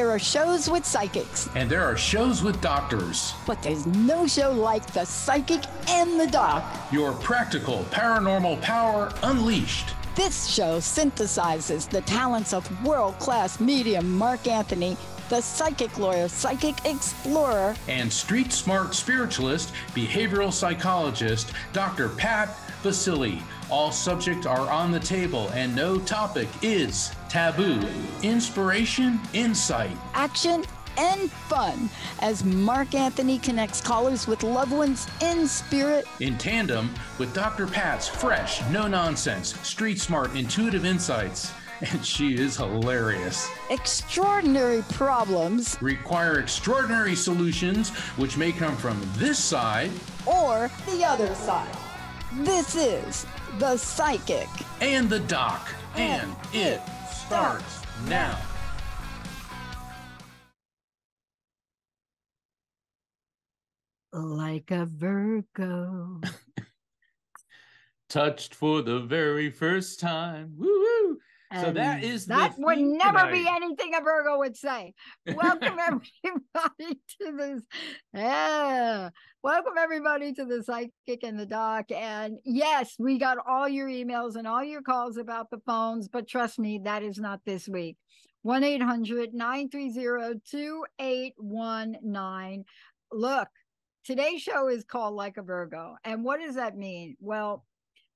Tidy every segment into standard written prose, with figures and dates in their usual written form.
There are shows with psychics. And there are shows with doctors. But there's no show like The Psychic and the Doc. Your practical paranormal power unleashed. This show synthesizes the talents of world-class medium Mark Anthony, the psychic lawyer, psychic explorer, and street smart spiritualist, behavioral psychologist, Dr. Pat Baccili. All subjects are on the table and no topic is taboo. Inspiration, insight, action, and fun as Mark Anthony connects callers with loved ones in spirit, in tandem with Dr. Pat's fresh, no-nonsense, street smart, intuitive insights. And she is hilarious. Extraordinary problems require extraordinary solutions, which may come from this side or the other side. This is The Psychic and the Doc, and it starts now. Like a Virgo. Touched for the very first time. Woo-woo. So that is that would never tonight. Be anything a Virgo would say. Welcome everybody to this. Welcome everybody to The Psychic and the Doc. And yes, we got all your emails and all your calls about the phones, but trust me, that is not this week. 1-800-930-2819. Look, today's show is called Like a Virgo. And what does that mean? Well,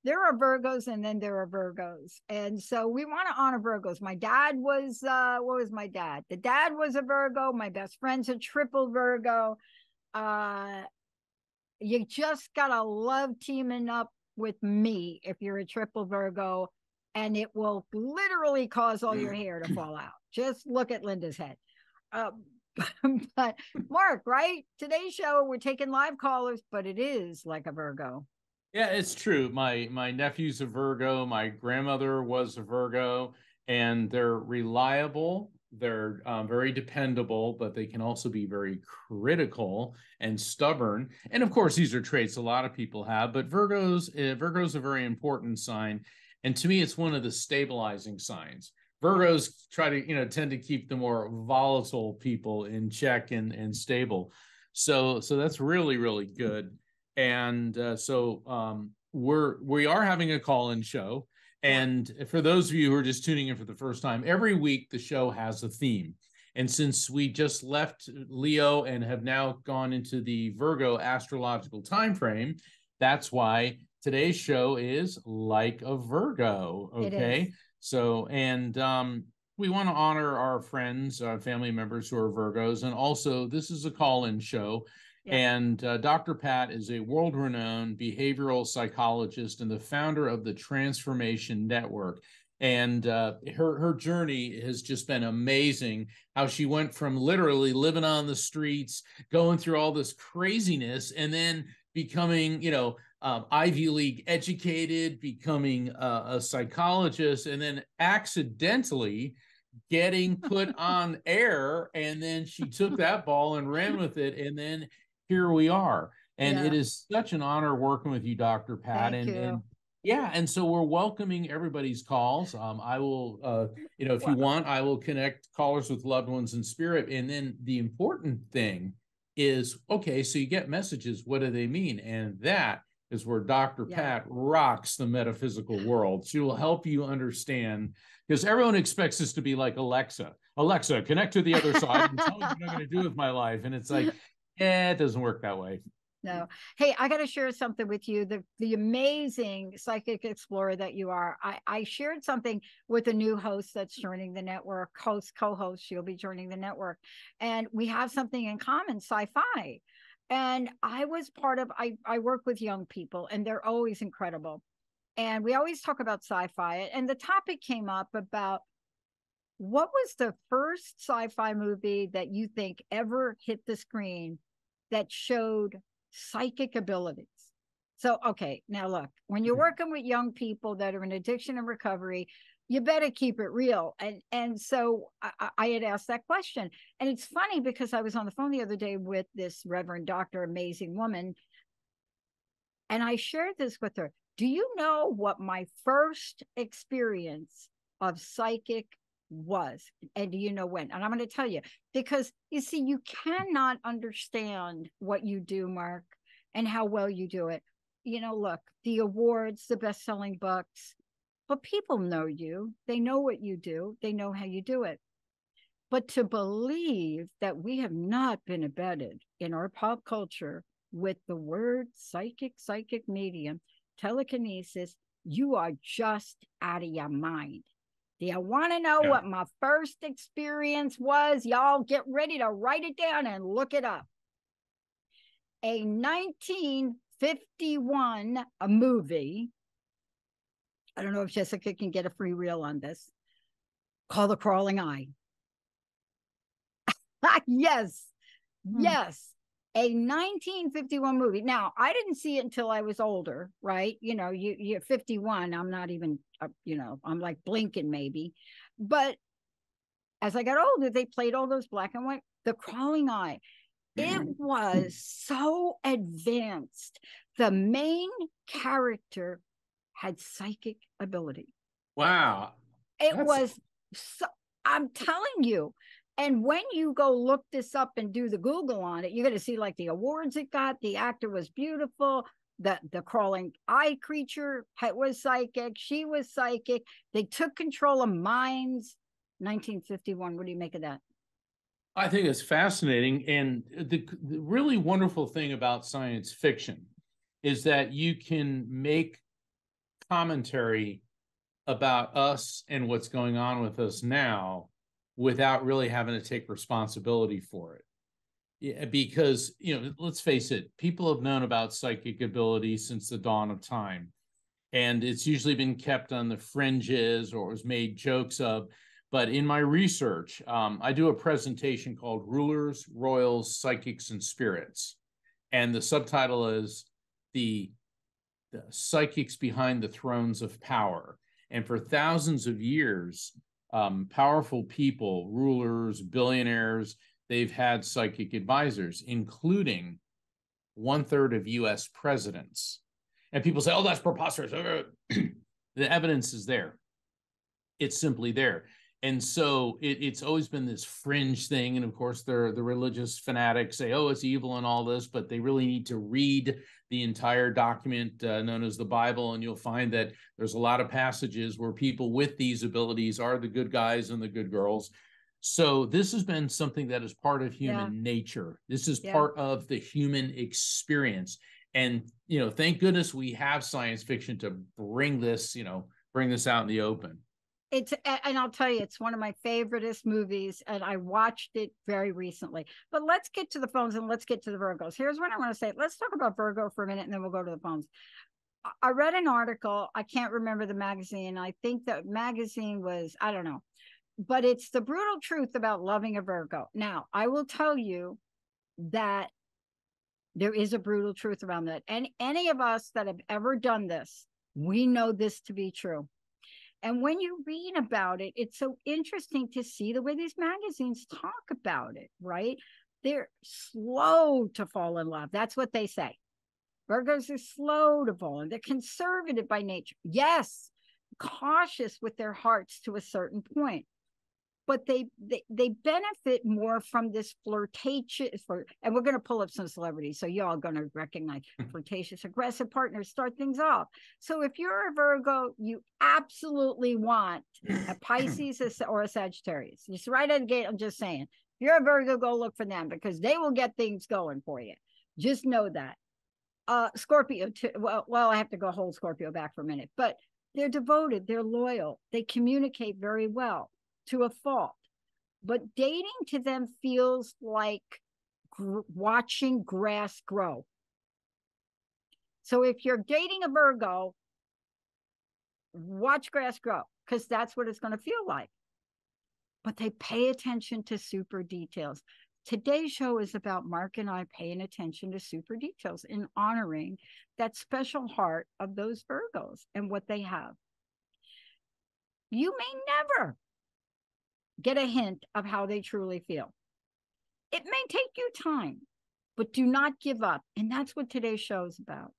there are Virgos and then there are Virgos. And so we want to honor Virgos. My dad was, what was my dad? The dad was a Virgo. My best friend's a triple Virgo. You just got to love teaming up with me if you're a triple Virgo, and it will literally cause all your hair to fall out. Just look at Linda's head. But Mark, right? Today's show, we're taking live callers, but it is like a Virgo. Yeah, it's true. My nephew's a Virgo. My grandmother was a Virgo, and they're reliable. They're very dependable, but they can also be very critical and stubborn. And of course, these are traits a lot of people have, but Virgo's a very important sign. And to me, it's one of the stabilizing signs. Virgos try to, tend to keep the more volatile people in check and stable. So that's really, really good. And we are having a call-in show. And for those of you who are just tuning in for the first time, every week the show has a theme. And since we just left Leo and have now gone into the Virgo astrological time frame, that's why today's show is Like a Virgo. Okay. So, and we want to honor our friends, family members who are Virgos. And also, this is a call-in show. Yeah. And Dr. Pat is a world-renowned behavioral psychologist and the founder of the Transformation Network. And her journey has just been amazing, how she went from literally living on the streets, going through all this craziness, and then becoming, Ivy League educated, becoming a psychologist, and then accidentally getting put on air. And then she took that ball and ran with it. And then here we are. And it is such an honor working with you, Dr. Pat. Thank you. And so we're welcoming everybody's calls. I will, if you want, I will connect callers with loved ones in spirit. And then the important thing is, okay, so you get messages. What do they mean? And that is where Dr. Pat rocks the metaphysical world. She will help you understand, because everyone expects this to be like Alexa. Alexa, connect to the other side and tell me what I'm going to do with my life. And it's like, it doesn't work that way. No. Hey, I got to share something with you. The amazing psychic explorer that you are. I shared something with a new host that's joining the network, co-host. She'll be joining the network. And we have something in common, sci-fi. And I was part of, I work with young people, and they're always incredible. And we always talk about sci-fi. And the topic came up about, what was the first sci-fi movie that you think ever hit the screen that showed psychic abilities? So, okay, now look, when you're working with young people that are in addiction and recovery, you better keep it real. And so I had asked that question. And it's funny because I was on the phone the other day with this Reverend Doctor, amazing woman. And I shared this with her. Do you know what my first experience of psychic was. And do you know when? And I'm going to tell you, because you see, you cannot understand what you do, Mark, and how well you do it. You know, look, the awards, the best-selling books, but people know you. They know what you do. They know how you do it. But to believe that we have not been embedded in our pop culture with the word psychic medium, telekinesis, you are just out of your mind. Do you want to know what my first experience was? Y'all get ready to write it down and look it up. A 1951 movie. I don't know if Jessica can get a free reel on this, called The Crawling Eye. Yes. A 1951 movie. Now, I didn't see it until I was older, right? You know, you're 51. I'm not even, I'm like blinking maybe. But as I got older, they played all those black and white. The Crawling Eye. It was so advanced. The main character had psychic ability. Wow. It was so, I'm telling you. And when you go look this up and do the Google on it, you're going to see like the awards it got. The actor was beautiful. The crawling eye creature was psychic. She was psychic. They took control of minds. 1951. What do you make of that? I think it's fascinating. And the really wonderful thing about science fiction is that you can make commentary about us and what's going on with us now without really having to take responsibility for it. Yeah, because, let's face it, people have known about psychic ability since the dawn of time. And it's usually been kept on the fringes or was made jokes of. But in my research, I do a presentation called Rulers, Royals, Psychics, and Spirits. And the subtitle is the Psychics Behind the Thrones of Power. And for thousands of years, powerful people, rulers, billionaires, they've had psychic advisors, including 1/3 of US presidents. And people say, oh, that's preposterous. The evidence is there. It's simply there. And so it's always been this fringe thing. And of course, the religious fanatics say, oh, it's evil and all this, but they really need to read the entire document known as the Bible. And you'll find that there's a lot of passages where people with these abilities are the good guys and the good girls. So this has been something that is part of human nature. This is part of the human experience. And, thank goodness we have science fiction to bring this out in the open. And I'll tell you, it's one of my favoriteest movies, and I watched it very recently. But let's get to the phones and let's get to the Virgos. Here's what I want to say. Let's talk about Virgo for a minute, and then we'll go to the phones. I read an article. I can't remember the magazine. I think the magazine was, I don't know, but it's the brutal truth about loving a Virgo. Now, I will tell you that there is a brutal truth around that. And any of us that have ever done this, we know this to be true. And when you read about it, it's so interesting to see the way these magazines talk about it, right? They're slow to fall in love. That's what they say. Virgos are slow to fall in. They're conservative by nature. Yes, cautious with their hearts to a certain point. But they benefit more from this flirtatious, and we're going to pull up some celebrities, so y'all going to recognize flirtatious, aggressive partners start things off. So if you're a Virgo, you absolutely want a Pisces or a Sagittarius. Just right out of the gate, I'm just saying. If you're a Virgo, go look for them because they will get things going for you. Just know that. Scorpio, well, I have to go hold Scorpio back for a minute, but they're devoted, they're loyal, they communicate very well. To a fault, but dating to them feels like watching grass grow. So if you're dating a Virgo, watch grass grow because that's what it's going to feel like. But they pay attention to super details. Today's show is about Mark and I paying attention to super details and honoring that special heart of those Virgos and what they have. You may never get a hint of how they truly feel. It may take you time, but do not give up. And that's what today's show is about.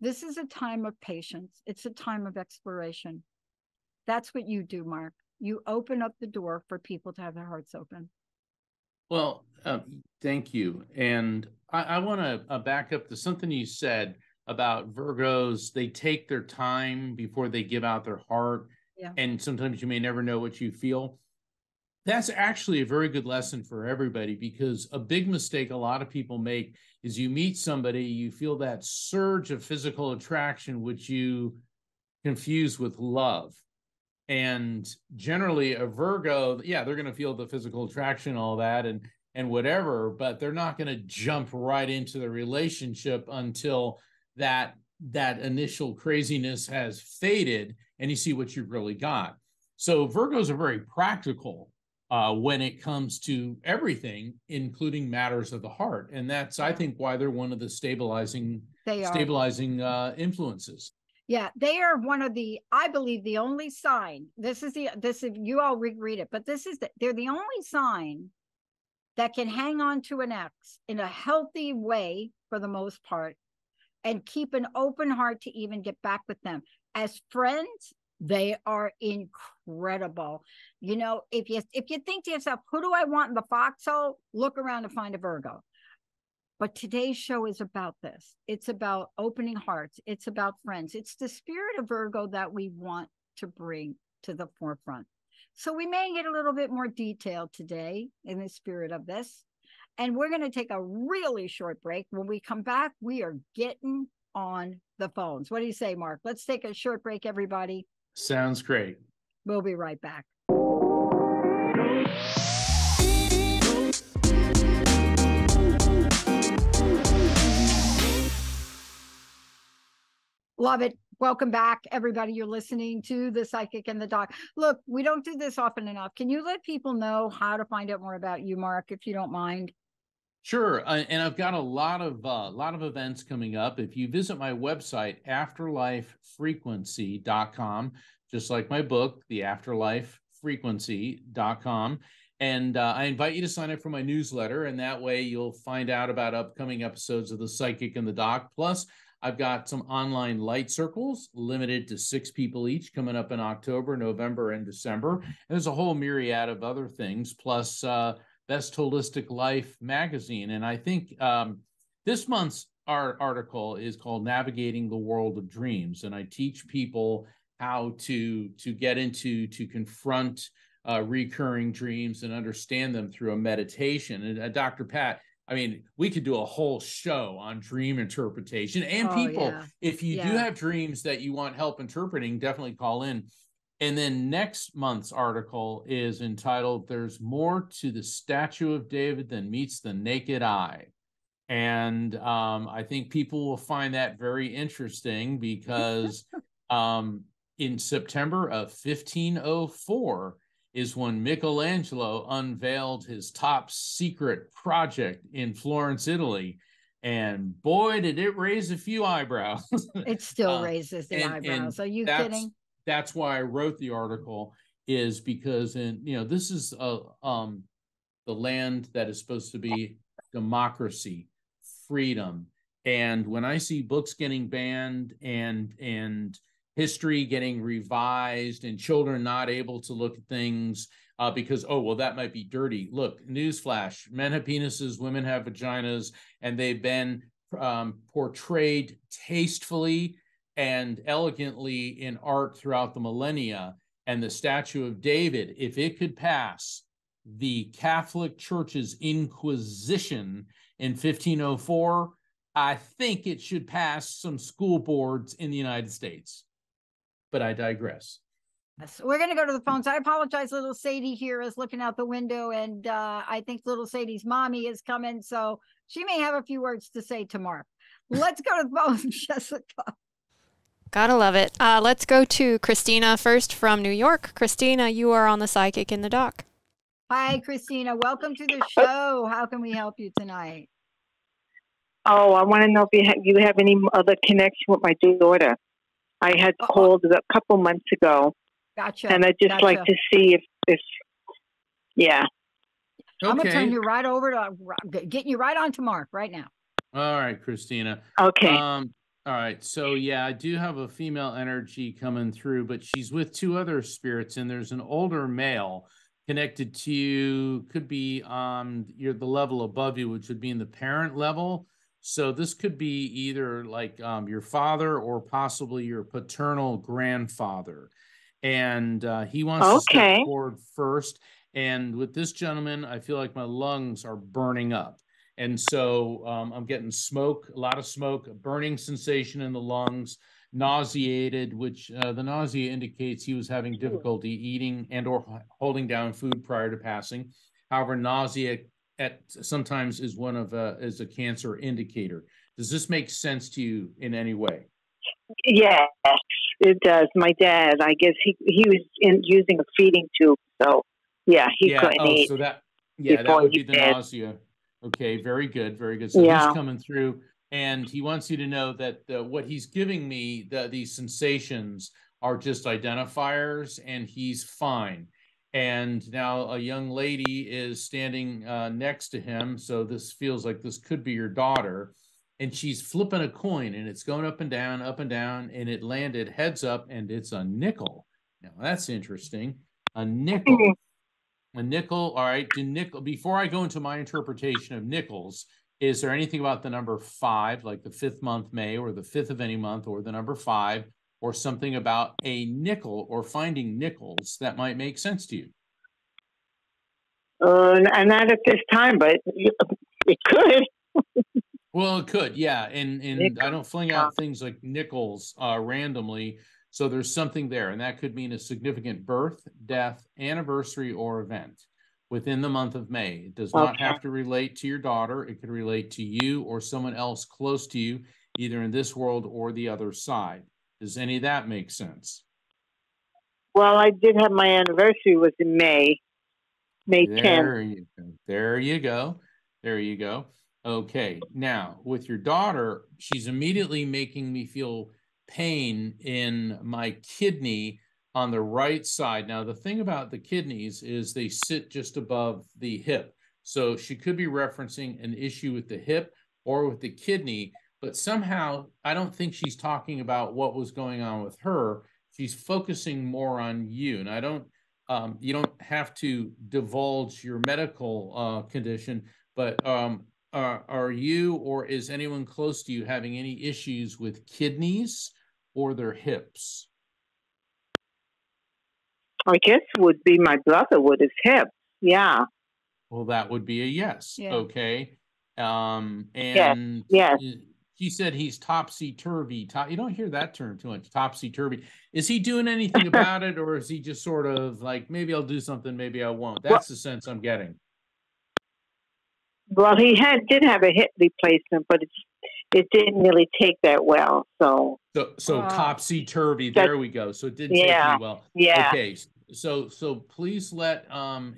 This is a time of patience. It's a time of exploration. That's what you do, Mark. you open up the door for people to have their hearts open. Well, thank you. And I want to back up to something you said about Virgos. They take their time before they give out their heart. Yeah. And sometimes you may never know what you feel. That's actually a very good lesson for everybody, because a big mistake a lot of people make is you meet somebody, you feel that surge of physical attraction, which you confuse with love. And generally a Virgo, yeah, they're going to feel the physical attraction, all that, and whatever, but they're not going to jump right into the relationship until that initial craziness has faded and you see what you've really got. So Virgos are very practical when it comes to everything, including matters of the heart. And that's, I think, why they're one of the stabilizing influences. Yeah, they are one of the, I believe, the only sign. This is you all read it, but they're the only sign that can hang on to an ex in a healthy way for the most part and keep an open heart to even get back with them. As friends, they are incredible. You know, if you think to yourself, who do I want in the foxhole? Look around and find a Virgo. But today's show is about this. It's about opening hearts. It's about friends. It's the spirit of Virgo that we want to bring to the forefront. So we may get a little bit more detailed today in the spirit of this. And we're going to take a really short break. When we come back, we are getting on the phones. What do you say, Mark? Let's take a short break, everybody. Sounds great. We'll be right back. Love it. Welcome back, everybody. You're listening to The Psychic and the Doc. Look, we don't do this often enough. Can you let people know how to find out more about you, Mark, if you don't mind? Sure. And I've got a lot of events coming up. If you visit my website, afterlifefrequency.com, just like my book, the afterlifefrequency.com. And I invite you to sign up for my newsletter, and that way you'll find out about upcoming episodes of The Psychic and the Doc. Plus, I've got some online light circles limited to 6 people each coming up in October, November, and December. And there's a whole myriad of other things, plus Best Holistic Life magazine. And I think this month's article is called Navigating the World of Dreams. And I teach people how to get into, to confront recurring dreams and understand them through a meditation. And Dr. Pat, I mean, we could do a whole show on dream interpretation. And if you do have dreams that you want help interpreting, definitely call in. And then next month's article is entitled, There's More to the Statue of David Than Meets the Naked Eye. And I think people will find that very interesting because in September of 1504, is when Michelangelo unveiled his top secret project in Florence, Italy. And boy, did it raise a few eyebrows. It still raises the eyebrows. Are you kidding? That's why I wrote the article, is because this is the land that is supposed to be democracy, freedom. And when I see books getting banned and history getting revised and children not able to look at things because, that might be dirty. Look, newsflash, men have penises, women have vaginas, and they've been portrayed tastefully and elegantly in art throughout the millennia. And the Statue of David, if it could pass the Catholic Church's Inquisition in 1504, I think it should pass some school boards in the United States. But I digress. So we're going to go to the phones. I apologize. Little Sadie here is looking out the window, and I think little Sadie's mommy is coming, so she may have a few words to say to Mark. Let's go to the phones, Jessica. Gotta love it. Let's go to Christina first from New York. Christina, you are on The Psychic in the Doc. Hi, Christina. Welcome to the show. How can we help you tonight? Oh, I want to know if you have any other connection with my daughter. I had called a couple months ago. Gotcha. And I'd just like to see if yeah. Okay. I'm going to turn you right over to getting you right on to Mark right now. All right, Christina. Okay. All right. So yeah, I do have a female energy coming through, but she's with two other spirits, and there's an older male connected to you. Could be you're the level above you, which would be in the parent level. So this could be either like your father or possibly your paternal grandfather. And he wants to step Okay. forward first. And with this gentleman, I feel like my lungs are burning up. And so I'm getting smoke, a lot of smoke, a burning sensation in the lungs, nauseated, which the nausea indicates he was having difficulty eating and or holding down food prior to passing. However, nausea sometimes is one of is a cancer indicator. Does this make sense to you in any way? Yes, it does. My dad, I guess he was using a feeding tube, so yeah, he couldn't eat. So that would be the nausea. Okay, very good, very good. So he's coming through, and he wants you to know that what he's giving me, these sensations are just identifiers, and he's fine. And now a young lady is standing next to him, so this feels like this could be your daughter, and she's flipping a coin, and it's going up and down, and it landed heads up, and it's a nickel. Now, that's interesting. A nickel. A nickel, all right. Before I go into my interpretation of nickels, is there anything about the number 5, like the 5th month May, or the 5th of any month, or the number 5, or something about a nickel or finding nickels that might make sense to you? And not at this time, but it could. Well, it could, yeah. And I don't fling out things like nickels randomly. So there's something there, and that could mean a significant birth, death, anniversary, or event within the month of May. It does not have to relate to your daughter. It could relate to you or someone else close to you, either in this world or the other side. Does any of that make sense? Well, I did have my anniversary was in May 10th. There you go. Okay, now with your daughter, she's immediately making me feel pain in my kidney on the right side. Now, the thing about the kidneys is they sit just above the hip. So she could be referencing an issue with the hip or with the kidney, but somehow I don't think she's talking about what was going on with her. She's focusing more on you. And I don't, you don't have to divulge your medical condition, but are you or is anyone close to you having any issues with kidneys or their hips? I guess it would be my brother with his hips. Yeah. Well, that would be a yes. Yeah. Okay. And yes. She said he's topsy-turvy. You don't hear that term too much, topsy-turvy. Is he doing anything about it, or is he just sort of like, maybe I'll do something, maybe I won't? That's the sense I'm getting. Well, he did have a hip replacement, but it didn't really take that well. So topsy-turvy. There we go. So it didn't take me well. Yeah. Okay. So please let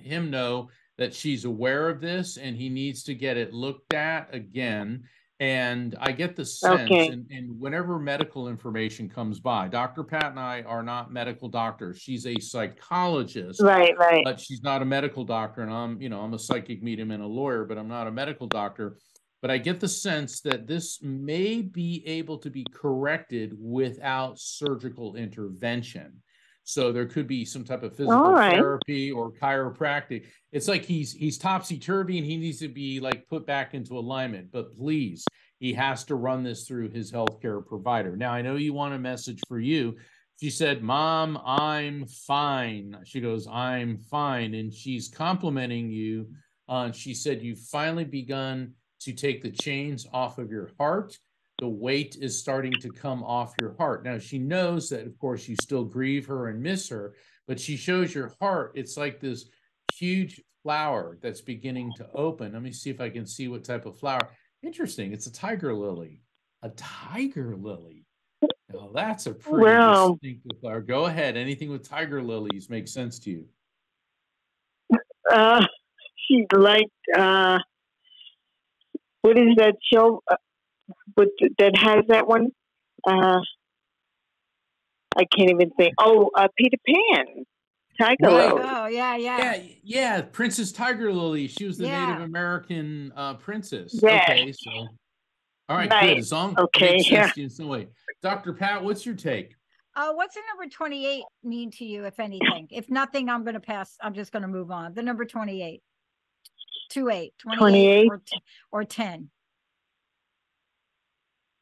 him know that she's aware of this and he needs to get it looked at again. And I get the sense, and whenever medical information comes by, Dr. Pat and I are not medical doctors. She's a psychologist, right, but she's not a medical doctor. And I'm a psychic medium and a lawyer, but I'm not a medical doctor. But I get the sense that this may be able to be corrected without surgical intervention. So there could be some type of physical therapy or chiropractic. It's like he's topsy-turvy and he needs to be like put back into alignment. But please, he has to run this through his healthcare provider. Now, I know you want a message for you. She said, "Mom, I'm fine." She goes, "I'm fine." And she's complimenting you. She said, "You've finally begun to take the chains off of your heart. The weight is starting to come off your heart." Now, she knows that, of course, you still grieve her and miss her, but she shows your heart. It's like this huge flower that's beginning to open. Let me see if I can see what type of flower. Interesting. It's a tiger lily. A tiger lily. Now, that's a pretty distinctive flower. Go ahead. Anything with tiger lilies makes sense to you. She's like, what is that show? That has that one? I can't even think. Peter Pan. Tiger Lily. Oh, yeah. Princess Tiger Lily. She was the Native American princess. Yeah. Okay, so All right, Right. good. As long Okay, makes yeah. sense to you in some way. Dr. Pat, what's your take? What's the number 28 mean to you, if anything? If nothing, I'm going to pass. I'm just going to move on. The number 28. 28, 28? or 10.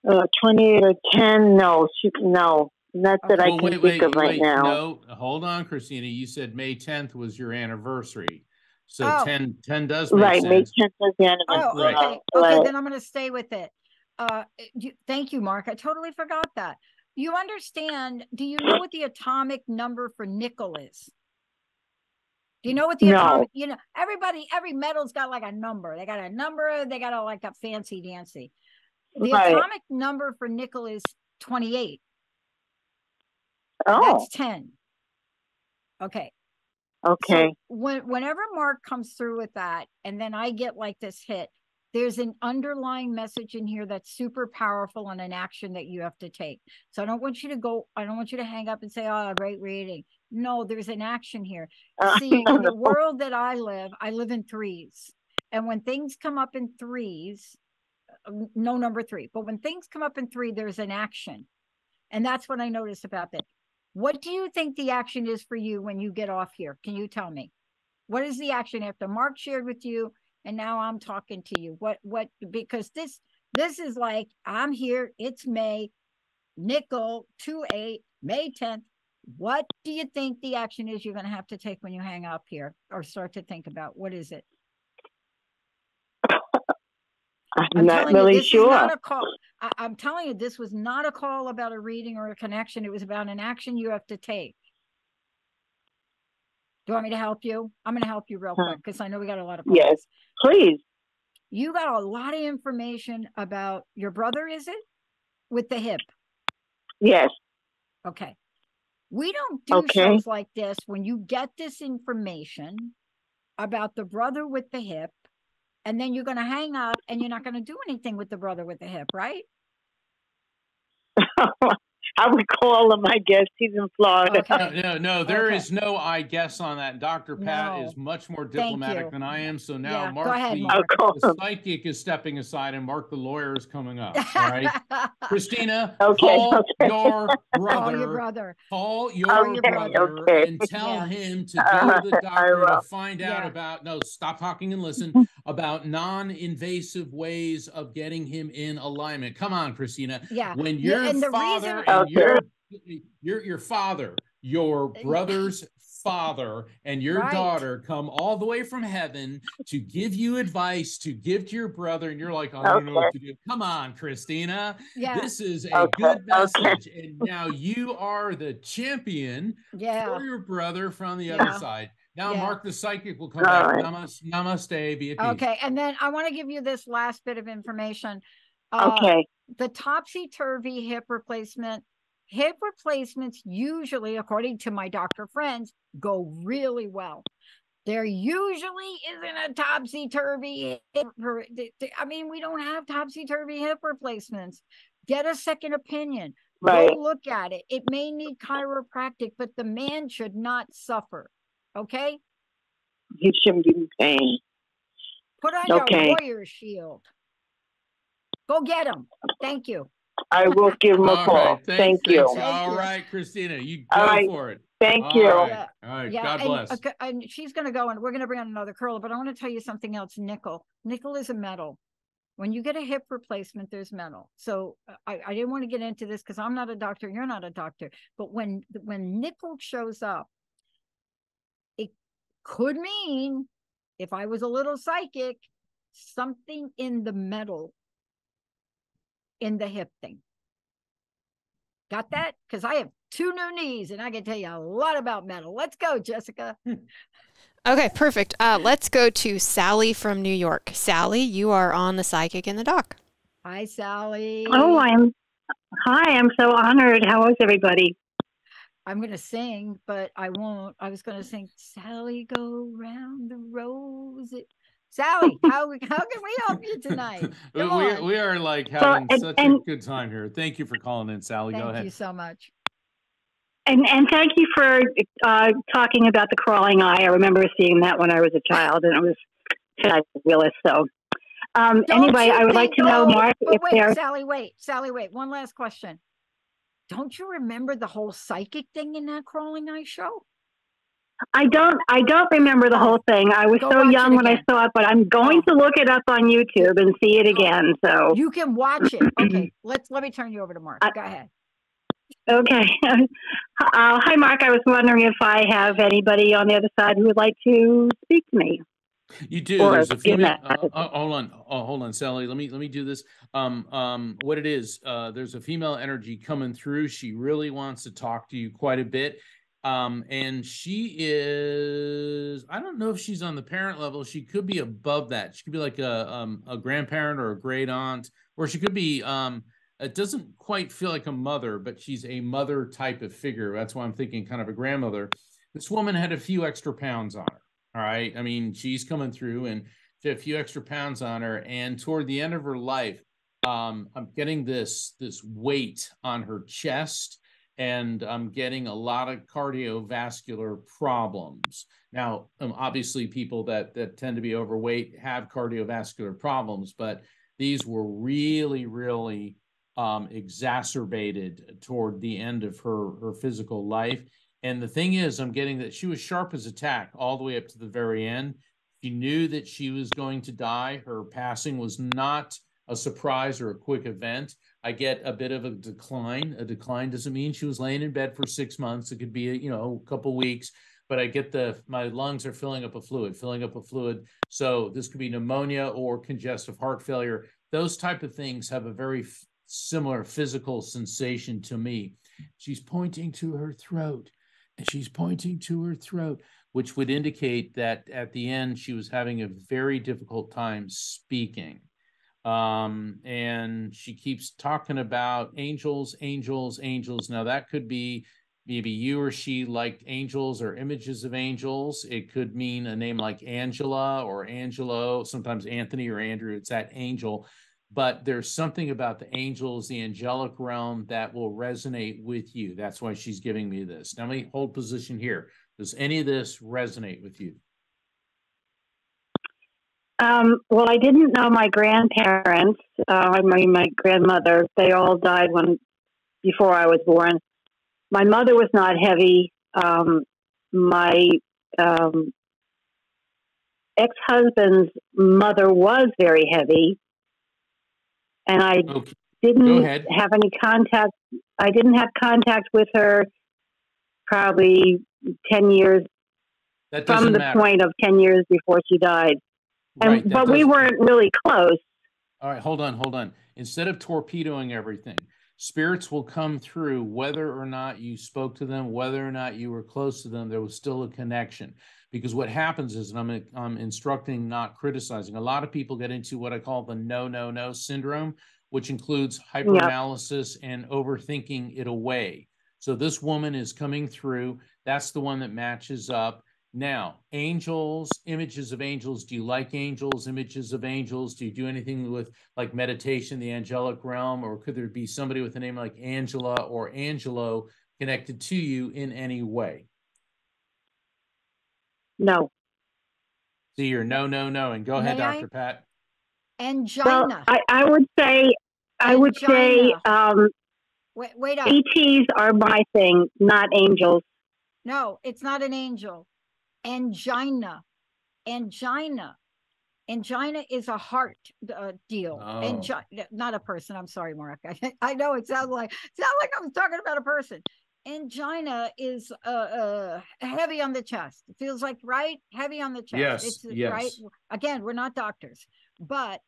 28 or 10? No, no. Not that I can think of right now. No, hold on, Christina. You said May 10th was your anniversary. So 10 does make right, sense. May 10th was the anniversary. Oh, okay. Right. Okay, then I'm going to stay with it. Thank you, Mark. I totally forgot that. You understand, do you know what the atomic number for nickel is? Do you know what the atomic, every metal's got like a number. They got a number, they got like a fancy dancy. The atomic number for nickel is 28. Oh. That's 10. Okay. Okay. So whenever Mark comes through with that, and then I get like this hit, there's an underlying message in here that's super powerful and an action that you have to take. So I don't want you to hang up and say, oh, great reading. No, there's an action here. See, in the world that I live in threes. And when things come up in threes, no number 3, but when things come up in 3, there's an action. And that's what I notice about that. What do you think the action is for you when you get off here? Can you tell me? What is the action after Mark shared with you? And now I'm talking to you. Because this is like, I'm here, it's May, nickel, 2-8, May 10th. What do you think the action is you're going to have to take when you hang up here or start to think about? What is it? I'm not really sure. Not a call. I'm telling you, this was not a call about a reading or a connection. It was about an action you have to take. Do you want me to help you? I'm going to help you real quick because I know we got a lot of calls. Yes, please. You got a lot of information about your brother, is it? With the hip. Yes. Okay. We don't do shows like this when you get this information about the brother with the hip, and then you're going to hang up and you're not going to do anything with the brother with the hip, right? I would call him, I guess. He's in Florida. Okay. No, there is no I guess on that. Dr. Pat is much more diplomatic than I am. So now Mark, the psychic is stepping aside and Mark, the lawyer, is coming up. All right. Christina, call your brother. Call your brother and tell him to go to the doctor to find out about, stop talking and listen, about non-invasive ways of getting him in alignment. Come on, Christina. Yeah. When your father and your father, your brother's father, and your daughter come all the way from heaven to give you advice, to give to your brother, and you're like, I don't know what to do. Come on, Christina. Yeah. This is a good message. And now you are the champion for your brother from the other side. Now, Mark the psychic will come back. Namaste. Be at peace. Okay. And then I want to give you this last bit of information. The topsy-turvy hip replacement. Hip replacements usually, according to my doctor friends, go really well. There usually isn't a topsy-turvy hip. I mean, we don't have topsy-turvy hip replacements. Get a second opinion. Go look at it. It may need chiropractic, but the man should not suffer. Okay? He shouldn't be in pain. Put on your warrior shield. Go get him. Thank you. I will give him a call. Thank you. All right, Christina, you go for it. Thank you. All right. God bless. And she's going to go, and we're going to bring on another curler, but I want to tell you something else. Nickel is a metal. When you get a hip replacement, there's metal. So I didn't want to get into this because I'm not a doctor. You're not a doctor. But when nickel shows up, it could mean, if I was a little psychic, something in the metal in the hip thing. Got that? Because I have 2 new knees and I can tell you a lot about metal. Let's go, Jessica. Okay, perfect. Let's go to Sally from New York. Sally, you are on the Psychic in the Dock. Hi, Sally. Oh, I'm so honored. How is everybody? I'm going to sing, but I won't. I was going to sing, Sally, go round the roses. Sally, how can we help you tonight? We are like having such a good time here. Thank you for calling in, Sally. Go ahead. Thank you so much. And thank you for talking about the crawling eye. I remember seeing that when I was a child, and it was fabulous. So Anyway, I would like to know, Mark, if wait, there's... Sally, wait. One last question. Don't you remember the whole psychic thing in that Crawling Ice show? I don't remember the whole thing. I was so young when I saw it, but I'm going to look it up on YouTube and see it again. So you can watch it. Okay, let me turn you over to Mark. Go ahead. Okay. Hi, Mark. I was wondering if I have anybody on the other side who would like to speak to me. You do. There's a female. Hold on, Sally. Let me do this. What it is? There's a female energy coming through. She really wants to talk to you quite a bit. And she is, I don't know if she's on the parent level. She could be above that. She could be like a grandparent or a great aunt, or she could be, it doesn't quite feel like a mother, but she's a mother type of figure. That's why I'm thinking kind of a grandmother. This woman had a few extra pounds on her. All right. I mean, she's coming through and she had a few extra pounds on her. And toward the end of her life, I'm getting this weight on her chest. And I'm getting a lot of cardiovascular problems. Now, obviously, people that tend to be overweight have cardiovascular problems, but these were really, really exacerbated toward the end of her physical life. And the thing is, I'm getting that she was sharp as a tack all the way up to the very end. She knew that she was going to die. Her passing was not a surprise or a quick event. I get a bit of a decline. A decline doesn't mean she was laying in bed for 6 months. It could be, a couple weeks, but I get my lungs are filling up a fluid. So this could be pneumonia or congestive heart failure. Those type of things have a very similar physical sensation to me. She's pointing to her throat, which would indicate that at the end, she was having a very difficult time speaking. And she keeps talking about angels. Now that could be maybe you or she liked angels or images of angels. It could mean a name like Angela or Angelo, sometimes Anthony or Andrew. It's that angel, but there's something about the angels, the angelic realm that will resonate with you. That's why she's giving me this. Now let me hold position here. Does any of this resonate with you? Well, I didn't know my grandparents. My grandmother. They all died before I was born. My mother was not heavy. My ex-husband's mother was very heavy, and I didn't have any contact. I didn't have contact with her probably 10 years from the point of 10 years before she died. But we weren't really close. All right, hold on. Instead of torpedoing everything, spirits will come through whether or not you spoke to them, whether or not you were close to them, there was still a connection. Because what happens is, and I'm instructing, not criticizing, a lot of people get into what I call the no syndrome, which includes hyperanalysis and overthinking it away. So this woman is coming through. That's the one that matches up. Now, angels, images of angels. Do you like angels, images of angels? Do you do anything with like meditation, the angelic realm? Or could there be somebody with a name like Angela or Angelo connected to you in any way? No. See, you're no. And go ahead, Dr. Pat. Angina. Well, I would say, wait up. ETs are my thing, not angels. No, it's not an angel. Angina is a heart deal. Not a person. I'm sorry, Mark. I know it sounds like I was talking about a person. Angina is heavy on the chest. It feels like, right? Heavy on the chest. Yes. Right. Again, we're not doctors, but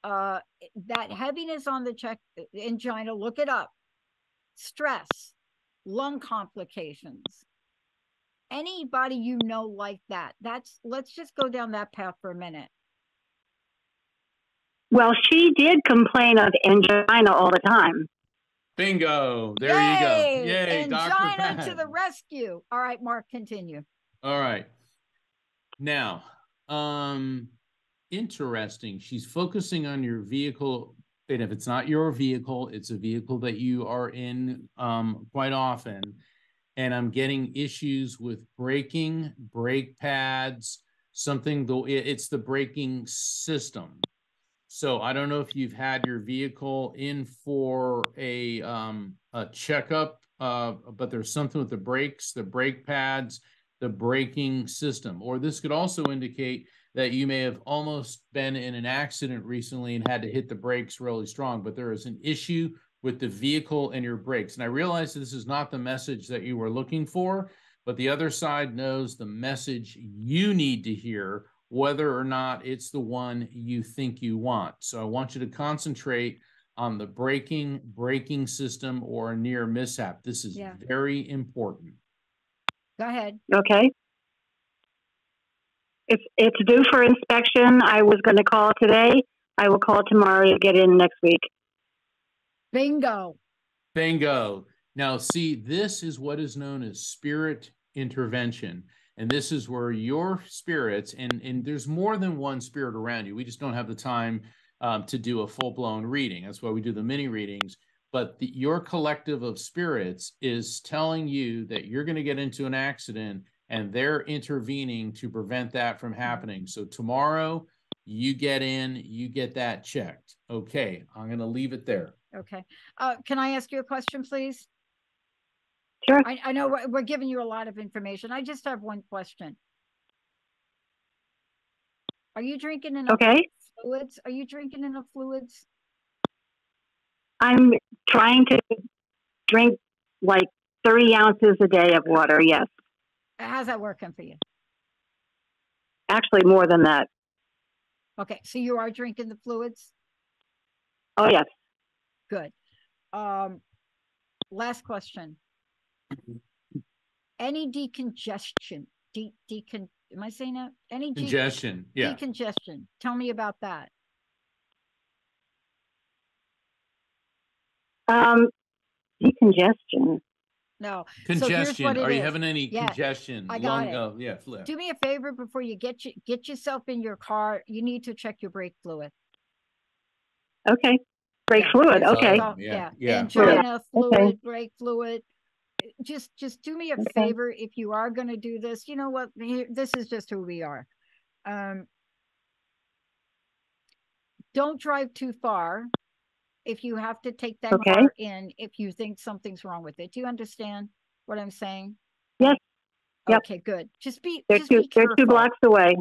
that heaviness on the chest, angina, look it up. Stress, lung complications. Anybody you know like that. Let's just go down that path for a minute. Well, she did complain of angina all the time. Bingo. There you go. Yay, Angina to the rescue. All right, Mark, continue. All right. Now, interesting. She's focusing on your vehicle. And if it's not your vehicle, it's a vehicle that you are in quite often. And I'm getting issues with braking, brake pads, something, though it's the braking system. So I don't know if you've had your vehicle in for a checkup, but there's something with the brakes, the brake pads, the braking system. Or this could also indicate that you may have almost been in an accident recently and had to hit the brakes really strong, but there is an issue with the vehicle and your brakes. And I realize this is not the message that you were looking for, but the other side knows the message you need to hear, whether or not it's the one you think you want. So I want you to concentrate on the braking system or a near mishap. This is very important. Go ahead. Okay. It's due for inspection. I was going to call today. I will call tomorrow to get in next week. Bingo. Bingo. Now, see, this is what is known as spirit intervention. And this is where your spirits, and there's more than one spirit around you. We just don't have the time to do a full-blown reading. That's why we do the mini readings. But your collective of spirits is telling you that you're going to get into an accident, and they're intervening to prevent that from happening. So tomorrow you get in, you get that checked. Okay, I'm going to leave it there. Okay. Can I ask you a question, please? Sure. I know we're giving you a lot of information. I just have one question. Are you drinking enough fluids? Are you drinking enough fluids? I'm trying to drink like 30 ounces a day of water, yes. How's that working for you? Actually, more than that. Okay, so you are drinking the fluids? Oh, yes. Good. Last question. Any decongestion? Am I saying that? Any congestion? Yeah. Decongestion. Tell me about that. Decongestion. No. Congestion. Are you having any congestion? I got it. Oh, yeah. Flip. Do me a favor before you get yourself in your car. You need to check your brake fluid. Okay. Brake fluid. Okay. Yeah. Angina fluid, brake fluid. Just do me a favor if you are going to do this. You know what? This is just who we are. Don't drive too far. If you have to take that car in, if you think something's wrong with it. Do you understand what I'm saying? Yes. Yep. Okay, good. They're 2 blocks away.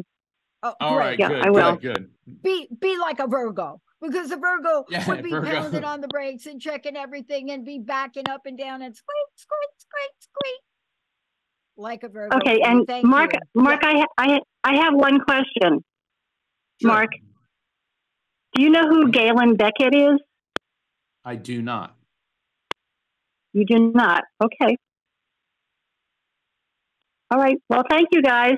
Oh, all right. Yeah, good. I will. Good. Be like a Virgo, because a Virgo would be pounding on the brakes and checking everything and be backing up and down and squeak, squeak, squeak, squeak. Like a Virgo. Okay, and Mark, I have one question. Sure. Mark, do you know who Galen Beckett is? I do not. You do not? Okay. All right. Well, thank you, guys.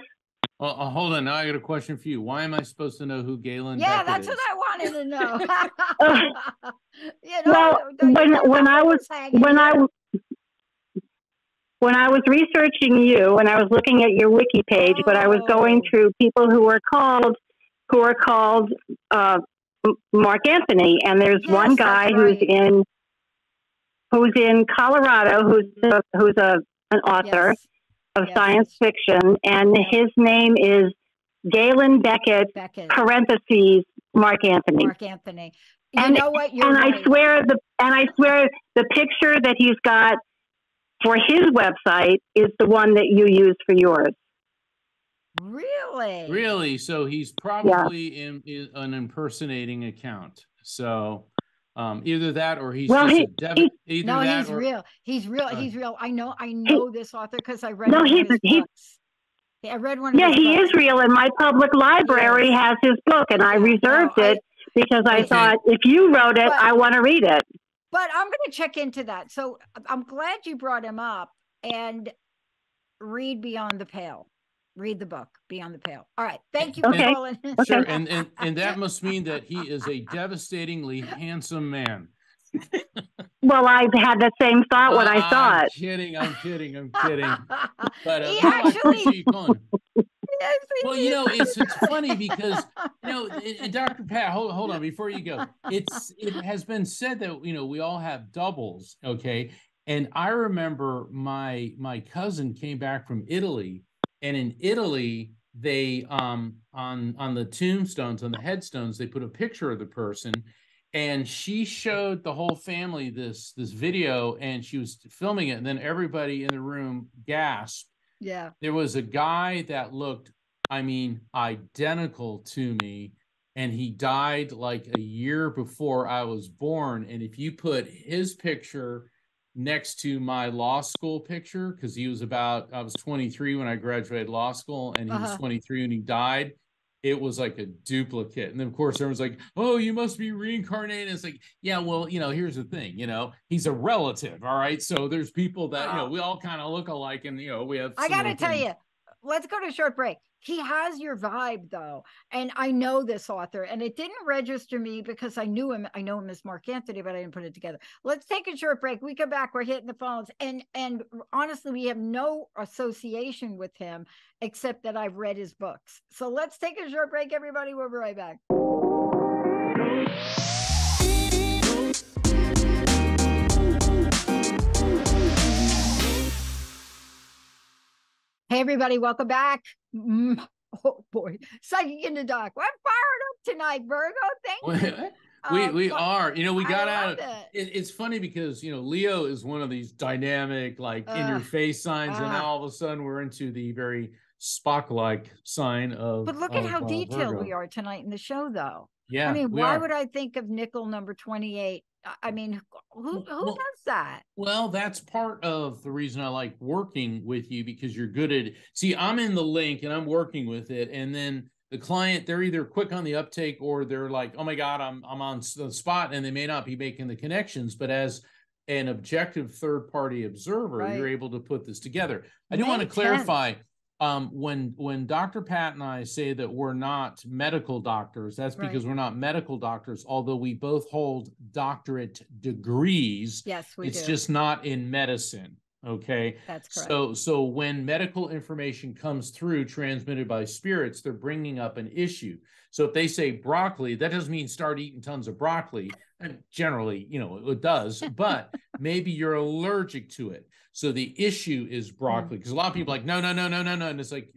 Well, hold on. Now I got a question for you. Why am I supposed to know who Galen Beckett is? That's what I wanted to know. When I was researching you and I was looking at your wiki page, but I was going through people who are called Mark Anthony, and there's one guy who's in Colorado who's an author of science fiction, and his name is Galen Beckett. Parentheses Mark Anthony. Mark Anthony. You know what? You're right. I swear the picture that he's got for his website is the one that you use for yours. Really? Really? So he's probably in an impersonating account. So either that or he's he's real. He's real. I know this author because I read one of his books. I read one of his books. He is real, and my public library has his book, and I reserved it because I thought if you wrote it, I want to read it. But I'm going to check into that. So I'm glad you brought him up, and read Beyond the Pale. Read the book, Beyond the Pale. All right. Thank you for calling. Sure. And that must mean that he is a devastatingly handsome man. Well, I've had the same thought when I saw it. I'm kidding. But he actually... Well, it's funny because, and Dr. Pat, hold on before you go. It has been said that, we all have doubles. Okay. And I remember my cousin came back from Italy, and in Italy, they on the tombstones, on the headstones, they put a picture of the person, and she showed the whole family this video, and she was filming it, and then everybody in the room gasped. Yeah. There was a guy that looked, I mean, identical to me, and he died like a year before I was born. And if you put his picture next to my law school picture, because I was 23 when I graduated law school, and he was 23 when he died, it was like a duplicate. And then of course everyone's like, oh, you must be reincarnated. It's like, yeah, well, here's the thing, he's a relative. All right. So there's people that, we all kind of look alike, and, we have, I got to tell you, let's go to a short break. He has your vibe, though. And I know this author, and it didn't register me because I knew him. I know him as Mark Anthony, but I didn't put it together. Let's take a short break. We come back. We're hitting the phones. And honestly, we have no association with him except that I've read his books. So let's take a short break, everybody. We'll be right back. Hey, everybody, welcome back. Oh, boy. Psychic in the Dark. I'm fired up tonight, Virgo. Thank you. We are. We got out. It's funny because, Leo is one of these dynamic, like in-your-face signs, and now all of a sudden we're into the very Spock-like sign of But look at how detailed Virgo. we are tonight in the show, though. Yeah, I mean, why would I think of nickel number 28? I mean, who does that? Well, that's part of the reason I like working with you, because you're good at it. See, I'm in the link and I'm working with it, and then the client, they're either quick on the uptake, or they're like, oh my God, I'm on the spot, and they may not be making the connections. But as an objective third-party observer, you're able to put this together. I do want to clarify. When Dr. Pat and I say that we're not medical doctors, that's because we're not medical doctors, although we both hold doctorate degrees. Yes, we do. It's just not in medicine. Okay. That's correct. So when medical information comes through transmitted by spirits, they're bringing up an issue. So if they say broccoli, that doesn't mean start eating tons of broccoli. And generally, it does, but maybe you're allergic to it. So the issue is broccoli, because a lot of people are like, no. And it's like,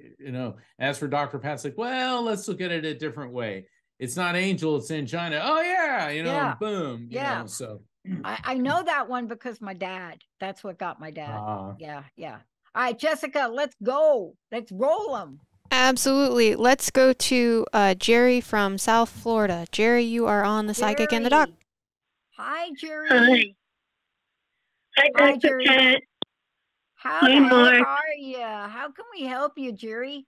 as for Dr. Pat's like, well, let's look at it a different way. It's not angel, it's angina. Oh yeah. Boom. Yeah. So I know that one because my dad, that's what got my dad. Yeah. All right, Jessica, let's go. Let's roll them. Absolutely. Let's go to Jerry from South Florida. Jerry, you are on the Psychic in the Dark. Hi, Jerry. Hi, Dr. Pat. How are you? How can we help you, Jerry?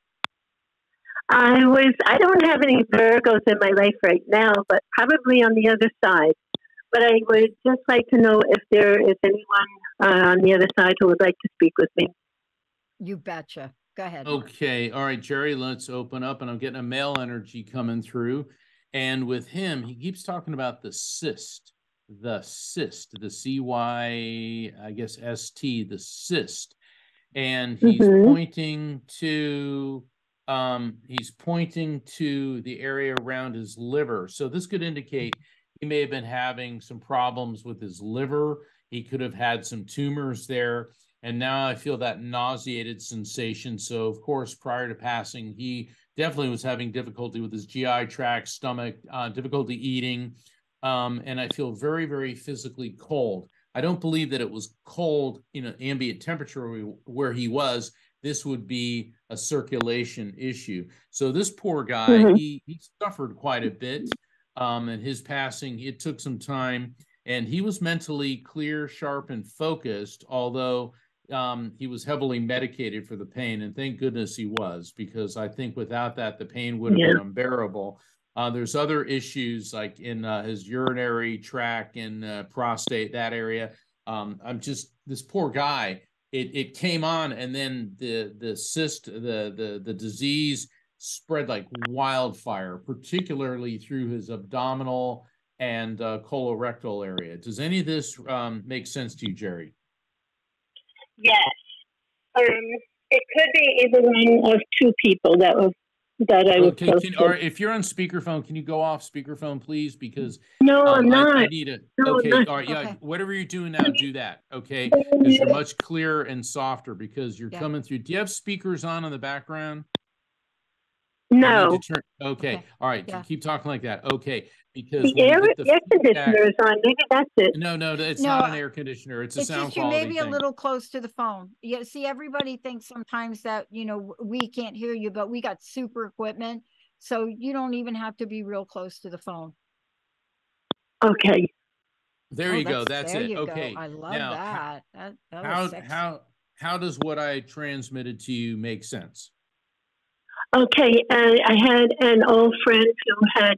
I don't have any Virgos in my life right now, but probably on the other side. But I would just like to know if there is anyone on the other side who would like to speak with me. You betcha. Go ahead. Okay. All right, Jerry, let's open up. And I'm getting a male energy coming through. And with him, he keeps talking about the cyst, the CY, I guess, ST, the cyst. And he's pointing to the area around his liver. So this could indicate he may have been having some problems with his liver. He could have had some tumors there. And now I feel that nauseated sensation. So, of course, prior to passing, he definitely was having difficulty with his GI tract, stomach, difficulty eating. And I feel very, very physically cold. I don't believe that it was cold, ambient temperature where he was. This would be a circulation issue. So this poor guy, he suffered quite a bit. And his passing, it took some time. And he was mentally clear, sharp, and focused, although he was heavily medicated for the pain. And thank goodness he was, because I think without that, the pain would have been unbearable. There's other issues like in his urinary tract and prostate, that area. This poor guy, it came on, and then the cyst, the disease spread like wildfire, particularly through his abdominal and colorectal area. Does any of this make sense to you, Jerry? Yes. It could be either one of two people that I would close to. Or if you're on speakerphone, can you go off speakerphone, please? Because no, I'm not. I need it. No, okay, all right, yeah. Whatever you're doing now, do that. Okay, because you're much clearer and softer because you're coming through. Do you have speakers on in the background? No. Okay. All right. Yeah. Keep talking like that. Okay. Because The air conditioner is on. Maybe that's it. No, it's not an air conditioner. It's a sound just you quality maybe thing. a little close to the phone. Yeah. See, everybody thinks sometimes that, we can't hear you, but we got super equipment. So you don't even have to be real close to the phone. Okay. There you go. That's there it. you Okay. Go. I love now, that. That was sexy. How does what I transmitted to you make sense? Okay. I had an old friend who had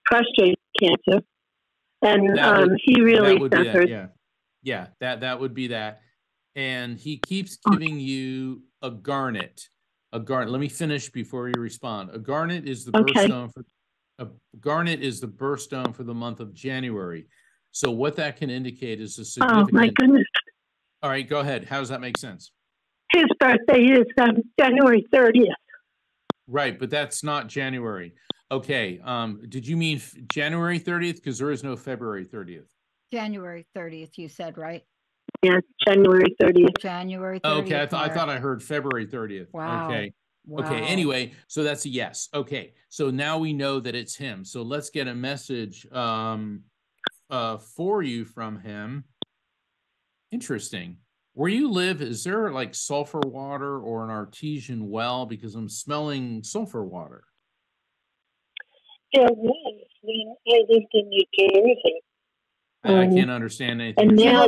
prostate cancer, and he really suffered. Yeah. That would be that. And he keeps giving you a garnet. Let me finish before you respond. A garnet is the birthstone for the month of January. So what that can indicate is a significant. Oh my goodness! All right, go ahead. How does that make sense? His birthday is January 30th. Right, but that's not January. Okay. Did you mean January 30th? Because there is no February 30th. January 30th, you said, right? Yeah, January 30th. January 30th. Okay, I thought I heard February 30th. Wow. Okay. Wow. Okay, anyway, so that's a yes. Okay, so now we know that it's him. So let's get a message for you from him. Interesting. Where you live, is there like sulfur water or an artesian well? Because I'm smelling sulfur water. There was when I lived in New Jersey. I can't understand anything. And now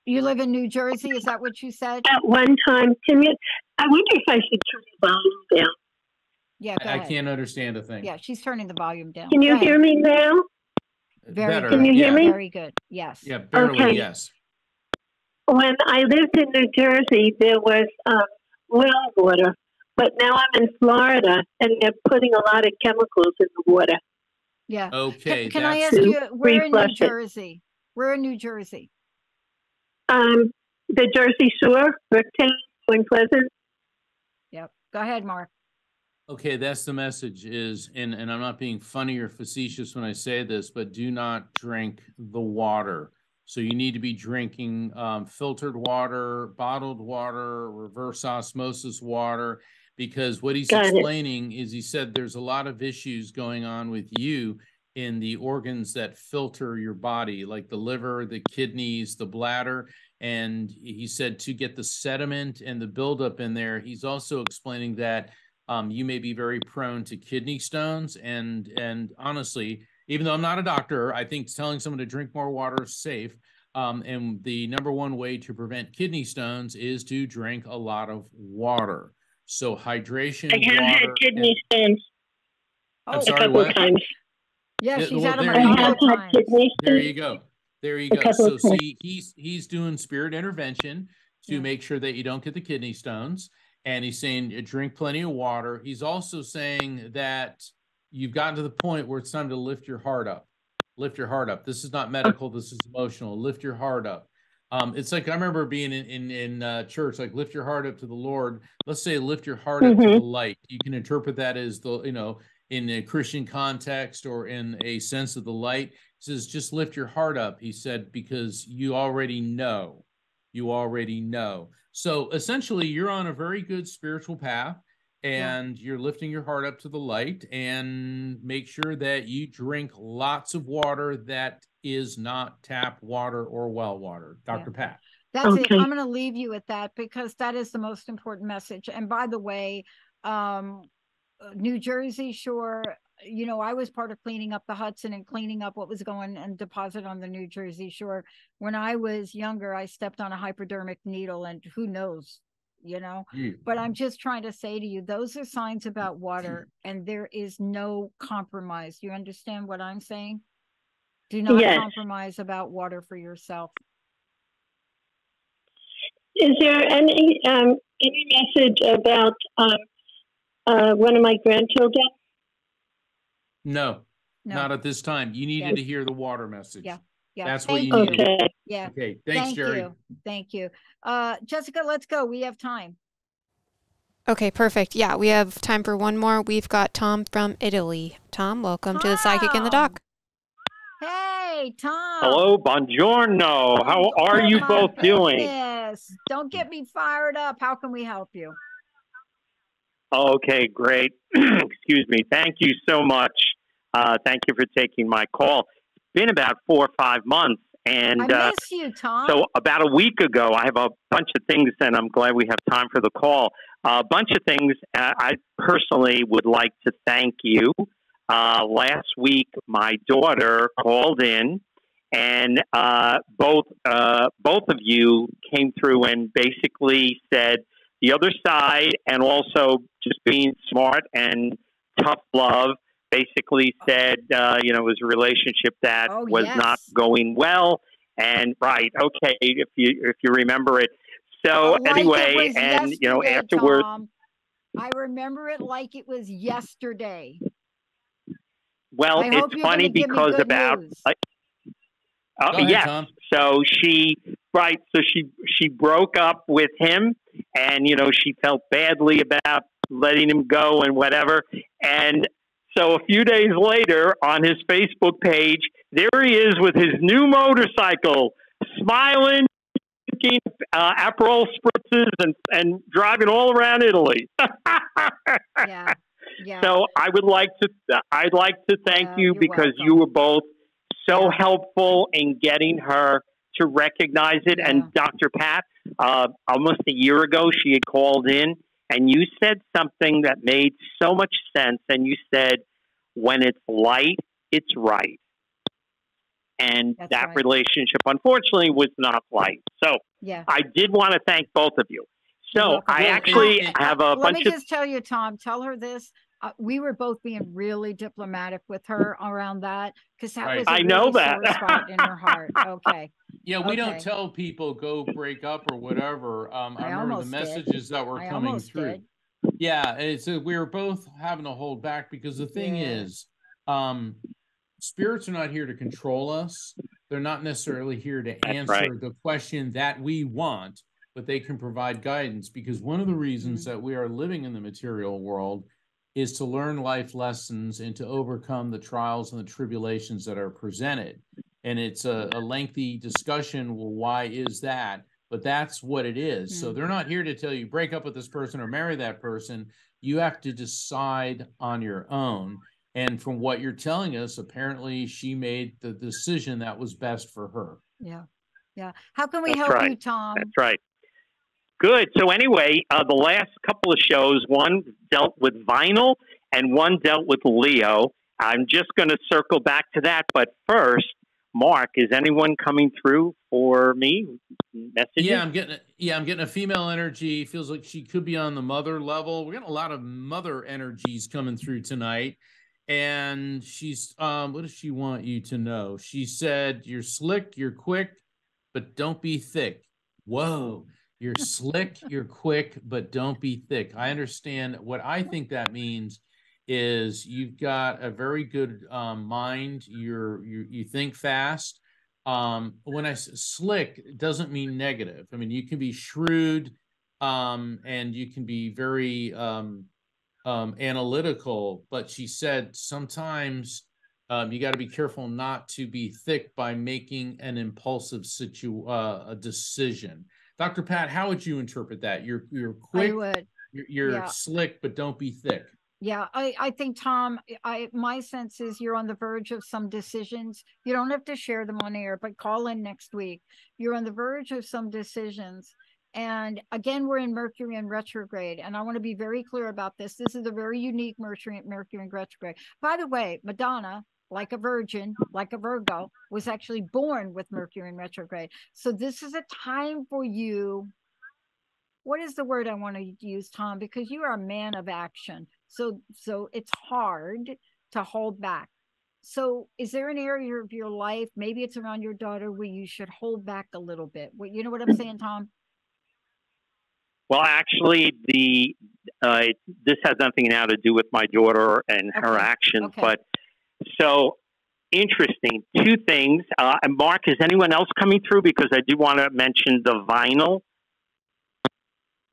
you live in New Jersey? Is that what you said? At one time, I wonder if I should turn the volume down. Yeah, I can't understand a thing. Yeah, she's turning the volume down. Can you hear me now? Very Better. good. Can you hear me? Very good. Yes. Yeah, barely. Yes. When I lived in New Jersey, there was well water, but now I'm in Florida, and they're putting a lot of chemicals in the water. Yeah. Okay. Can I ask you, where in New Jersey? Where in New Jersey? The Jersey Shore, Bricktown, Point Pleasant. Yep. Go ahead, Mark. Okay, that's the message is, and I'm not being funny or facetious when I say this, but do not drink the water. So you need to be drinking filtered water, bottled water, reverse osmosis water, because what he's explaining is he said there's a lot of issues going on with you in the organs that filter your body, like the liver, the kidneys, the bladder. And he said to get the sediment and the buildup in there. He's also explaining that you may be very prone to kidney stones. And honestly, even though I'm not a doctor, I think telling someone to drink more water is safe. And the number one way to prevent kidney stones is to drink a lot of water. So hydration. I have had kidney stones. I'm sorry, what? Times. Yeah, she's out of my kidney stones. There you go. There you go. So see, he's doing spirit intervention to make sure that you don't get the kidney stones. And he's saying drink plenty of water. He's also saying that you've gotten to the point where it's time to lift your heart up. Lift your heart up. This is not medical. This is emotional. Lift your heart up. It's like I remember being in church, like lift your heart up to the Lord. Let's say lift your heart up to the light. You can interpret that as in a Christian context or in a sense of the light. He says, just lift your heart up. He said, because you already know. You already know. So essentially, you're on a very good spiritual path. And you're lifting your heart up to the light, and make sure that you drink lots of water that is not tap water or well water. Dr. Pat. That's it. I'm going to leave you with that because that is the most important message. And by the way, New Jersey Shore, I was part of cleaning up the Hudson and cleaning up what was going and deposit on the New Jersey Shore. When I was younger, I stepped on a hypodermic needle, and who knows? But I'm just trying to say to you, those are signs about water, and there is no compromise. You understand what I'm saying? Do not compromise about water for yourself. Is there any message about one of my grandchildren? No, not at this time. You needed to hear the water message. Yeah. That's what you needed. Okay. Yeah. Okay. Thanks, Jerry. Thank you. Jessica, let's go. We have time. Okay, perfect. Yeah, we have time for one more. We've got Tom from Italy. Tom, welcome to the Psychic in the Dock. Hey, Tom. Hello, buongiorno. How are you both doing? Yes. Don't get me fired up. How can we help you? Okay, great. Excuse me. Thank you so much. Thank you for taking my call. It's been about 4 or 5 months. And I miss you, Tom. so about a week ago, I have a bunch of things, and I'm glad we have time for the call. A bunch of things I personally would like to thank you. Last week, my daughter called in, and both of you came through and basically said the other side, and also just being smart and tough love. Basically said, it was a relationship that was not going well. And right, okay, if you remember it. So anyway, and afterwards, Tom, I remember it like it was yesterday. Well, it's funny because about ahead, Tom. So she broke up with him, and she felt badly about letting him go and whatever. And so a few days later, on his Facebook page, there he is with his new motorcycle, smiling, drinking Aperol spritzes, and driving all around Italy. Yeah. So I'd like to thank you because you were both so helpful in getting her to recognize it. Yeah. And Dr. Pat, almost a year ago, she had called in, and you said something that made so much sense. And you said, when it's light, it's right. And that relationship, unfortunately, was not light. So I did want to thank both of you. So I actually have a bunch of... Let me just tell you, Tom, tell her this. We were both being really diplomatic with her around that, because that was a really sore spot in her heart. Okay. Yeah, we don't tell people go break up or whatever. I remember the messages that were coming through. Yeah, it's we were both having to hold back, because the thing is, spirits are not here to control us. They're not necessarily here to answer the question that we want, but they can provide guidance, because one of the reasons that we are living in the material world is to learn life lessons and to overcome the trials and the tribulations that are presented. And it's a lengthy discussion. Well, why is that? But that's what it is. So they're not here to tell you break up with this person or marry that person. You have to decide on your own. And from what you're telling us, apparently she made the decision that was best for her. Yeah. Yeah. How can we help you, Tom? That's right. Good. So anyway, the last couple of shows, one dealt with vinyl and one dealt with Leo. I'm just going to circle back to that. But first, Mark, is anyone coming through for me? Messages? Yeah, I'm getting a female energy. Feels like she could be on the mother level. We're getting a lot of mother energies coming through tonight. And she's, what does she want you to know? She said, you're slick, you're quick, but don't be thick. Whoa. You're slick, you're quick, but don't be thick. I understand. What I think that means is you've got a very good mind. You think fast. When I say slick, it doesn't mean negative. I mean, you can be shrewd, and you can be very analytical. But she said sometimes you got to be careful not to be thick by making an impulsive decision. Dr. Pat, how would you interpret that? You're quick, you're slick, but don't be thick. Yeah, I think, Tom, my sense is you're on the verge of some decisions. You don't have to share them on air, but call in next week. You're on the verge of some decisions. And again, we're in Mercury in retrograde. And I want to be very clear about this. This is a very unique Mercury in retrograde. By the way, Madonna, like a virgin, like a Virgo, was actually born with Mercury in retrograde. So this is a time for you. What is the word I want to use, Tom? Because you are a man of action. So it's hard to hold back. So is there an area of your life, maybe it's around your daughter, where you should hold back a little bit? You know what I'm saying, Tom? Well, actually, this has nothing now to do with my daughter and her actions, but so interesting. Two things. And Mark, is anyone else coming through? Because I do want to mention the vinyl.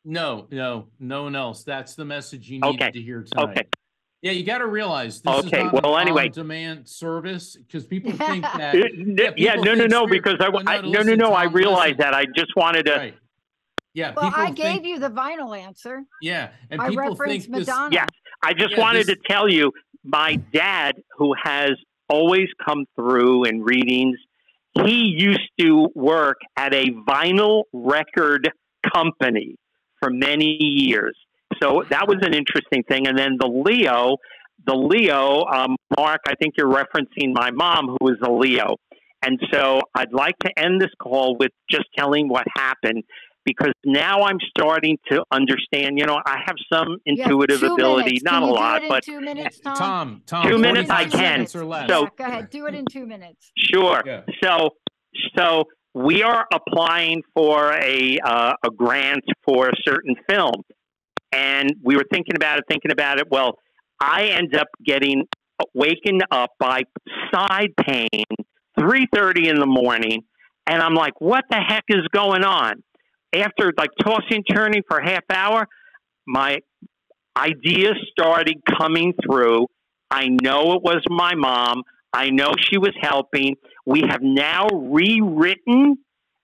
No one else. That's the message you needed to hear tonight. Okay. Yeah, you got to realize this is not an on-demand service, because people think that. No, because I realize that. I just wanted to. Yeah. Well, I gave you the vinyl answer. Yeah. And I people referenced think Madonna. Yes. I just wanted to tell you, my dad, who has always come through in readings, he used to work at a vinyl record company for many years. So that was an interesting thing. And then the Leo, Mark, I think you're referencing my mom, who is a Leo. And so I'd like to end this call with just telling what happened, because now I'm starting to understand. You know, I have some intuitive ability, not a lot, but 2 minutes, Tom. 2 minutes I can. So go ahead, do it in 2 minutes. Sure. Yeah. So we are applying for a grant for a certain film, and we were thinking about it. Well, I end up getting waken up by side pain, 3:30 in the morning, and I'm like, what the heck is going on? After like tossing and turning for a half hour, my ideas started coming through. I know it was my mom. I know she was helping. We have now rewritten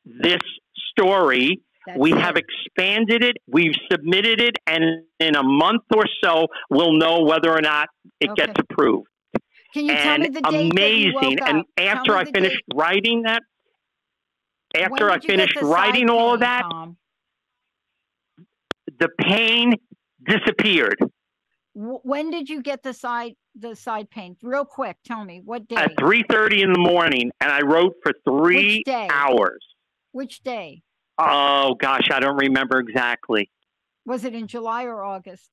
this story. We have expanded it. We've submitted it. And in a month or so, we'll know whether or not it gets approved. Can you tell me the date amazing. That you woke and up? after I finished writing that, after I finished writing all of that, Tom? The pain disappeared. When did you get the side pain? Real quick, tell me what day? At 3:30 in the morning, and I wrote for 3 hours. Which day? Oh gosh, I don't remember exactly. Was it in July or August?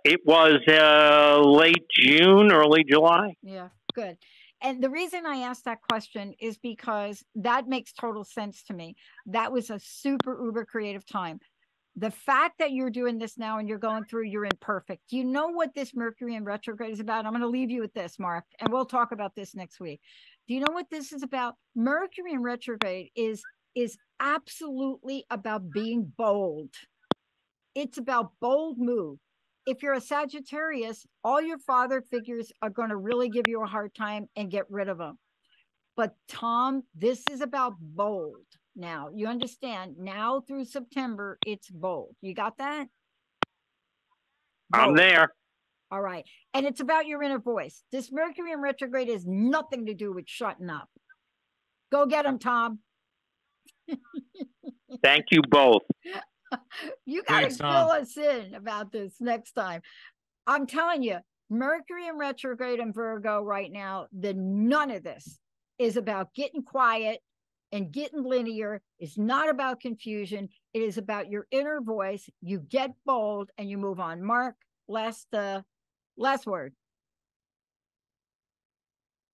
It was late June, early July. Yeah, good. And the reason I asked that question is because that makes total sense to me. That was a super uber creative time. The fact that you're doing this now and you're going through, you're imperfect. Do you know what this Mercury in retrograde is about? I'm going to leave you with this, Mark, and we'll talk about this next week. Do you know what this is about? Mercury in retrograde is absolutely about being bold. It's about bold move. If you're a Sagittarius, all your father figures are going to really give you a hard time and get rid of them. But Tom, this is about bold. Now, you understand, now through September, it's bold. You got that? Bold. I'm there. All right. And it's about your inner voice. This Mercury in retrograde has nothing to do with shutting up. Go get him, Tom. Thank you both. You got to fill us in about this next time. I'm telling you, Mercury in retrograde and Virgo right now, none of this is about getting quiet and getting linear. It's not about confusion. It is about your inner voice. You get bold and you move on. Mark, last word.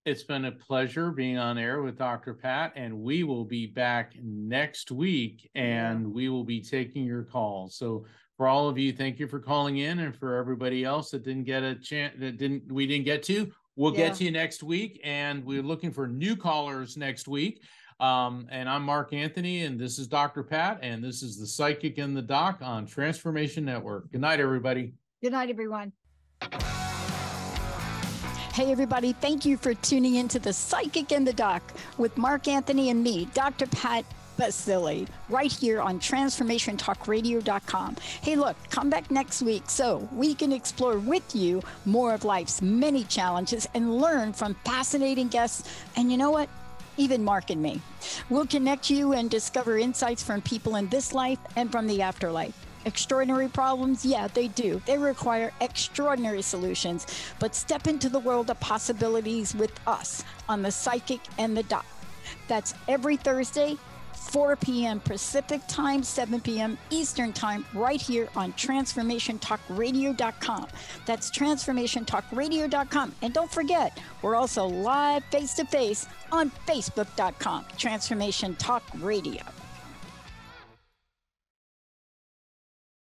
It's been a pleasure being on air with Dr. Pat, and we will be back next week, and we will be taking your calls. So for all of you, thank you for calling in, and for everybody else that didn't get a chance, we didn't get to, we'll get to you next week, and we're looking for new callers next week. And I'm Mark Anthony, and this is Dr. Pat, and this is the Psychic and the Doc on Transformation Network. Good night, everybody. Good night, everyone. Hey, everybody. Thank you for tuning into the Psychic and the Doc with Mark Anthony and me, Dr. Pat Baccili, right here on TransformationTalkRadio.com. Hey, look, come back next week so we can explore with you more of life's many challenges and learn from fascinating guests. And you know what? Even Mark and me. We'll connect you and discover insights from people in this life and from the afterlife. Extraordinary problems? Yeah, they do. They require extraordinary solutions. But step into the world of possibilities with us on the Psychic and the Doc. That's every Thursday, 4 p.m. Pacific time, 7 p.m. Eastern time, right here on TransformationTalkRadio.com. That's TransformationTalkRadio.com. And don't forget, we're also live face-to-face on Facebook.com, Transformation Talk Radio.